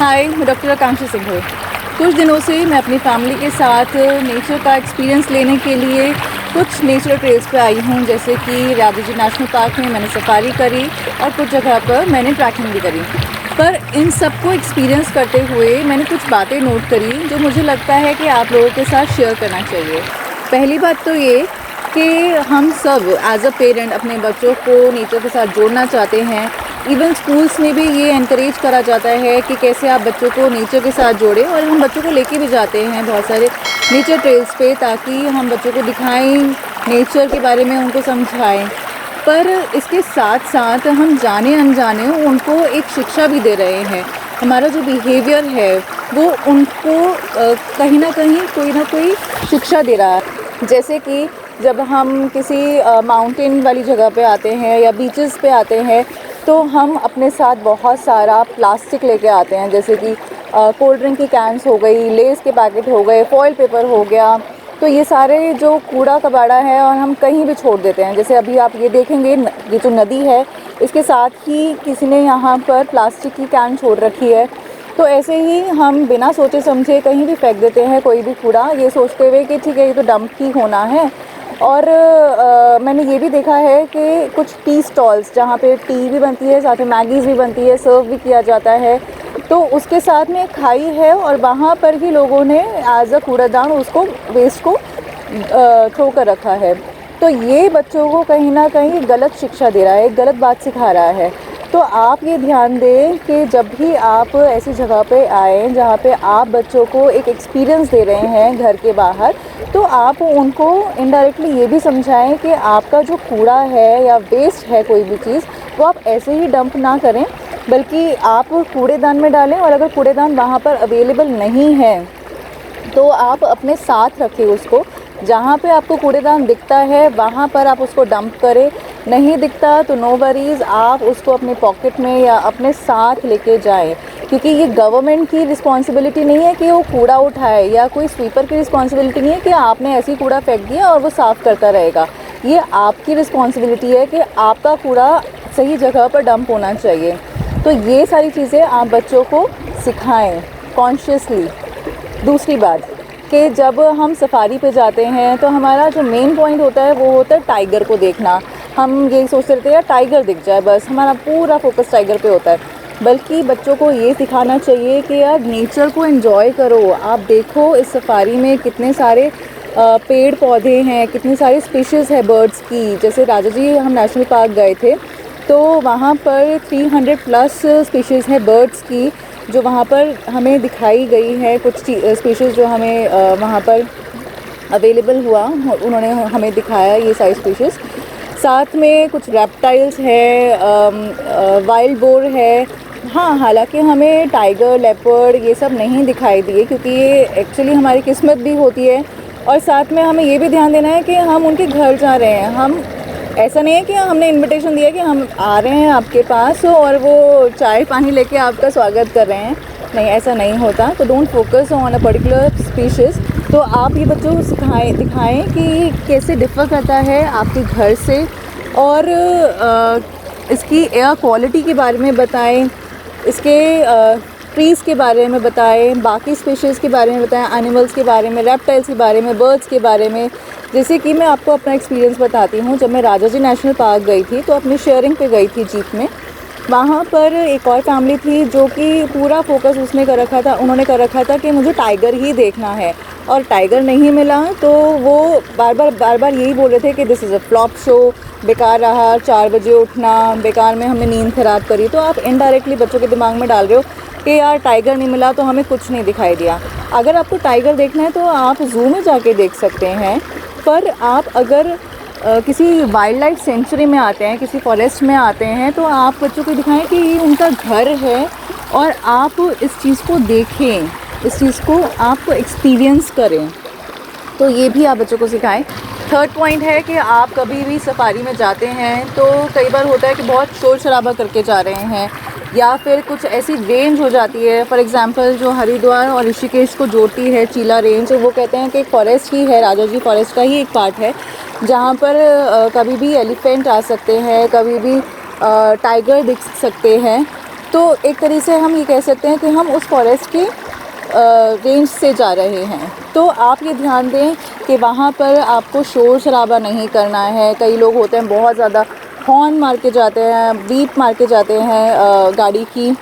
हाय, मैं डॉक्टर आकांक्षा सिंह हूँ। कुछ दिनों से मैं अपनी फैमिली के साथ नेचर का एक्सपीरियंस लेने के लिए कुछ नेचर ट्रेल्स पे आई हूँ, जैसे कि राजा जी नेशनल पार्क में मैंने सफारी करी और कुछ जगह पर मैंने ट्रैकिंग भी करी। पर इन सब को एक्सपीरियंस करते हुए मैंने कुछ बातें नोट करी जो मुझे लगता है कि आप लोगों के साथ शेयर करना चाहिए। पहली बात तो ये कि हम सब एज अ पेरेंट अपने बच्चों को नेचर के साथ जोड़ना चाहते हैं। इवन स्कूल्स में भी ये एनकरेज करा जाता है कि कैसे आप बच्चों को नेचर के साथ जोड़ें, और हम बच्चों को लेके भी जाते हैं बहुत सारे नेचर ट्रेल्स पे ताकि हम बच्चों को दिखाएं, नेचर के बारे में उनको समझाएं। पर इसके साथ साथ हम जाने अनजाने उनको एक शिक्षा भी दे रहे हैं। हमारा जो बिहेवियर है वो उनको कहीं ना कहीं कोई ना कोई शिक्षा दे रहा है। जैसे कि जब हम किसी माउंटेन वाली जगह पे आते हैं या बीचेस पे आते हैं तो हम अपने साथ बहुत सारा प्लास्टिक लेके आते हैं, जैसे कि कोल्ड ड्रिंक की कैंस हो गई, लेस के पैकेट हो गए, फॉइल पेपर हो गया। तो ये सारे जो कूड़ा कबाड़ा है और हम कहीं भी छोड़ देते हैं। जैसे अभी आप ये देखेंगे, ये जो नदी है इसके साथ ही किसी ने यहाँ पर प्लास्टिक की कैन छोड़ रखी है। तो ऐसे ही हम बिना सोचे समझे कहीं भी फेंक देते हैं कोई भी कूड़ा, ये सोचते हुए कि ठीक है ये तो डंप ही होना है। और मैंने ये भी देखा है कि कुछ टी स्टॉल्स जहाँ पे टी भी बनती है, साथ में मैगीज़ भी बनती है, सर्व भी किया जाता है, तो उसके साथ में खाई है और वहाँ पर ही लोगों ने एज अ कूड़ादान उसको वेस्ट को थ्रो कर रखा है। तो ये बच्चों को कहीं ना कहीं गलत शिक्षा दे रहा है, गलत बात सिखा रहा है। तो आप ये ध्यान दें कि जब भी आप ऐसी जगह पे आएँ जहाँ पे आप बच्चों को एक एक्सपीरियंस दे रहे हैं घर के बाहर, तो आप उनको इनडायरेक्टली ये भी समझाएं कि आपका जो कूड़ा है या वेस्ट है कोई भी चीज़, वो आप ऐसे ही डंप ना करें, बल्कि आप कूड़ेदान में डालें। और अगर कूड़ेदान वहाँ पर अवेलेबल नहीं है तो आप अपने साथ रखें उसको। जहाँ पे आपको कूड़ेदान दिखता है वहाँ पर आप उसको डंप करें, नहीं दिखता तो नो वरीज़, आप उसको अपने पॉकेट में या अपने साथ लेके जाएं। क्योंकि ये गवर्नमेंट की रिस्पॉन्सिबिलिटी नहीं है कि वो कूड़ा उठाए, या कोई स्वीपर की रिस्पॉन्सिबिलिटी नहीं है कि आपने ऐसी कूड़ा फेंक दिया और वो साफ़ करता रहेगा। ये आपकी रिस्पॉन्सिबिलिटी है कि आपका कूड़ा सही जगह पर डंप होना चाहिए। तो ये सारी चीज़ें आप बच्चों को सिखाएँ कॉन्शियसली। दूसरी बात कि जब हम सफारी पे जाते हैं तो हमारा जो मेन पॉइंट होता है वो होता है टाइगर को देखना। हम यही सोचते रहते हैं यार टाइगर दिख जाए, बस हमारा पूरा फोकस टाइगर पे होता है। बल्कि बच्चों को ये सिखाना चाहिए कि यार नेचर को एंजॉय करो। आप देखो इस सफारी में कितने सारे पेड़ पौधे हैं, कितनी सारी स्पीशीज़ है बर्ड्स की। जैसे राजा जी हम नेशनल पार्क गए थे तो वहाँ पर 300 प्लस स्पीशीज़ है बर्ड्स की जो वहाँ पर हमें दिखाई गई है। कुछ स्पीशीज़ जो हमें वहाँ पर अवेलेबल हुआ, उन्होंने हमें दिखाया ये सारी स्पीशीज़। साथ में कुछ रेप्टाइल्स है, वाइल्ड बोर है। हाँ, हालांकि हमें टाइगर, लेपर्ड ये सब नहीं दिखाई दिए क्योंकि ये एक्चुअली हमारी किस्मत भी होती है। और साथ में हमें ये भी ध्यान देना है कि हम उनके घर जा रहे हैं। हम ऐसा नहीं है कि हमने इनविटेशन दिया कि हम आ रहे हैं आपके पास और वो चाय पानी लेके आपका स्वागत कर रहे हैं, नहीं, ऐसा नहीं होता। तो don't focus on a particular species. तो आप ये बच्चों को दिखाएं कि कैसे डिफ़र करता है आपके घर से, और इसकी एयर क्वालिटी के बारे में बताएं, इसके ट्रीज़ के बारे में बताएं, बाकी स्पीशीज़ के बारे में बताएं, एनिमल्स के बारे में, रेप्टाइल्स के बारे में, बर्ड्स के बारे में। जैसे कि मैं आपको अपना एक्सपीरियंस बताती हूँ। जब मैं राजा जी नेशनल पार्क गई थी तो अपनी शेयरिंग पे गई थी जीप में। वहाँ पर एक और फैमिली थी जो कि पूरा फोकस उन्होंने कर रखा था कि मुझे टाइगर ही देखना है, और टाइगर नहीं मिला तो वो बार बार यही बोल रहे थे कि this is a flop show, बेकार रहा, 4 बजे उठना, बेकार में हमने नींद ख़राब करी। तो आप इनडायरेक्टली बच्चों के दिमाग में डाल रहे हो कि यार टाइगर नहीं मिला तो हमें कुछ नहीं दिखाई दिया। अगर आपको टाइगर देखना है तो आप ज़ू में जाके देख सकते हैं, पर आप अगर किसी वाइल्ड लाइफ सेंचुरी में आते हैं, किसी फॉरेस्ट में आते हैं, तो आप बच्चों को दिखाएं कि ये उनका घर है और आप इस चीज़ को देखें, इस चीज़ को आप एक्सपीरियंस करें। तो ये भी आप बच्चों को सिखाएं। थर्ड पॉइंट है कि आप कभी भी सफारी में जाते हैं तो कई बार होता है कि बहुत शोर शराबा करके जा रहे हैं, या फिर कुछ ऐसी रेंज हो जाती है। फॉर एग्ज़ाम्पल जो हरिद्वार और ऋषिकेश को जोड़ती है चीला रेंज, वो कहते हैं कि एक फ़ॉरेस्ट ही है, राजा जी फ़ॉरेस्ट का ही एक पार्ट है, जहाँ पर कभी भी एलिफेंट आ सकते हैं, कभी भी टाइगर दिख सकते हैं। तो एक तरीके से हम ये कह सकते हैं कि हम उस फॉरेस्ट के रेंज से जा रहे हैं। तो आप ये ध्यान दें कि वहाँ पर आपको शोर शराबा नहीं करना है। कई लोग होते हैं बहुत ज़्यादा हॉर्न मार के जाते हैं, बीप मार के जाते हैं गाड़ी की।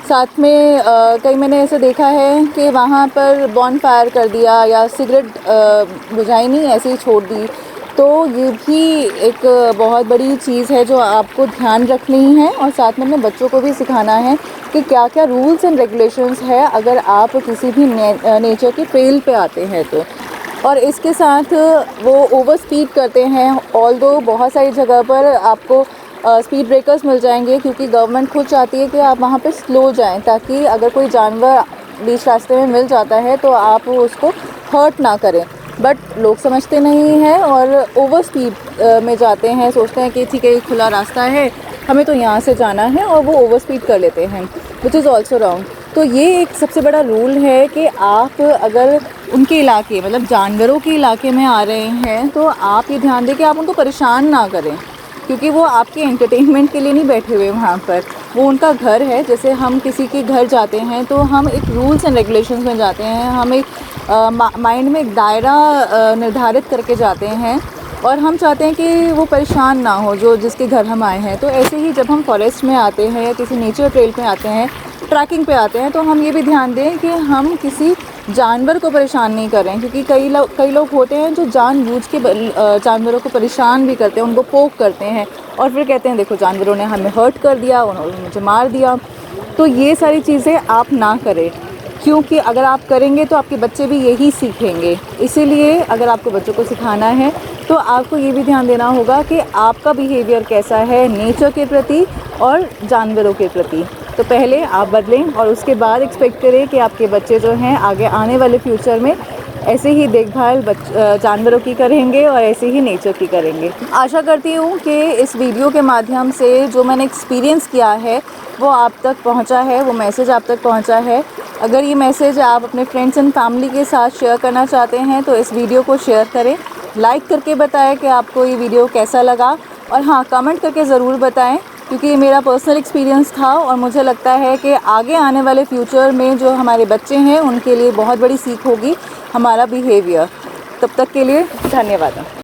साथ में कई मैंने ऐसे देखा है कि वहाँ पर बॉनफायर कर दिया या सिगरेट बुझाई नहीं, ऐसे ही छोड़ दी। तो ये भी एक बहुत बड़ी चीज़ है जो आपको ध्यान रखनी है, और साथ में अपने बच्चों को भी सिखाना है कि क्या क्या रूल्स एंड रेगुलेशंस है अगर आप किसी भी नेचर के ट्रेल पे आते हैं तो। और इसके साथ वो ओवर स्पीड करते हैं। ऑल्दो बहुत सारी जगह पर आपको स्पीड ब्रेकर्स मिल जाएंगे, क्योंकि गवर्नमेंट खुद चाहती है कि आप वहाँ पे स्लो जाएं, ताकि अगर कोई जानवर बीच रास्ते में मिल जाता है तो आप उसको हर्ट ना करें। बट लोग समझते नहीं हैं और ओवर स्पीड में जाते हैं, सोचते हैं कि ठीक है ये खुला रास्ता है, हमें तो यहाँ से जाना है, और वो ओवर स्पीड कर लेते हैं, विच इज़ ऑल्सो रॉन्ग। तो ये एक सबसे बड़ा रूल है कि आप अगर उनके इलाके मतलब जानवरों के इलाके में आ रहे हैं तो आप ये ध्यान दें कि आप उनको परेशान ना करें, क्योंकि वो आपके एंटरटेनमेंट के लिए नहीं बैठे हुए वहाँ पर, वो उनका घर है। जैसे हम किसी के घर जाते हैं तो हम एक रूल्स एंड रेगुलेशंस में जाते हैं, हम एक माइंड में एक दायरा निर्धारित करके जाते हैं, और हम चाहते हैं कि वो परेशान ना हो जो जिसके घर हम आए हैं। तो ऐसे ही जब हम फॉरेस्ट में आते हैं या किसी नेचर ट्रेल पे आते हैं, ट्रैकिंग पे आते हैं, तो हम ये भी ध्यान दें कि हम किसी जानवर को परेशान नहीं करें, क्योंकि कई लोग होते हैं जो जानबूझ के जानवरों को परेशान भी करते हैं, उनको पोक करते हैं और फिर कहते हैं देखो जानवरों ने हमें हर्ट कर दिया, उन्होंने मुझे मार दिया। तो ये सारी चीज़ें आप ना करें, क्योंकि अगर आप करेंगे तो आपके बच्चे भी यही सीखेंगे। इसीलिए अगर आपको बच्चों को सिखाना है तो आपको ये भी ध्यान देना होगा कि आपका बिहेवियर कैसा है नेचर के प्रति और जानवरों के प्रति। तो पहले आप बदलें और उसके बाद एक्सपेक्ट करें कि आपके बच्चे जो हैं आगे आने वाले फ्यूचर में ऐसे ही देखभाल जानवरों की करेंगे और ऐसे ही नेचर की करेंगे। आशा करती हूँ कि इस वीडियो के माध्यम से जो मैंने एक्सपीरियंस किया है वो आप तक पहुँचा है, वो मैसेज आप तक पहुँचा है। अगर ये मैसेज आप अपने फ्रेंड्स एंड फैमिली के साथ शेयर करना चाहते हैं तो इस वीडियो को शेयर करें, लाइक करके बताएं कि आपको ये वीडियो कैसा लगा, और हाँ कमेंट करके ज़रूर बताएं, क्योंकि ये मेरा पर्सनल एक्सपीरियंस था और मुझे लगता है कि आगे आने वाले फ्यूचर में जो हमारे बच्चे हैं उनके लिए बहुत बड़ी सीख होगी हमारा बिहेवियर। तब तक के लिए धन्यवाद।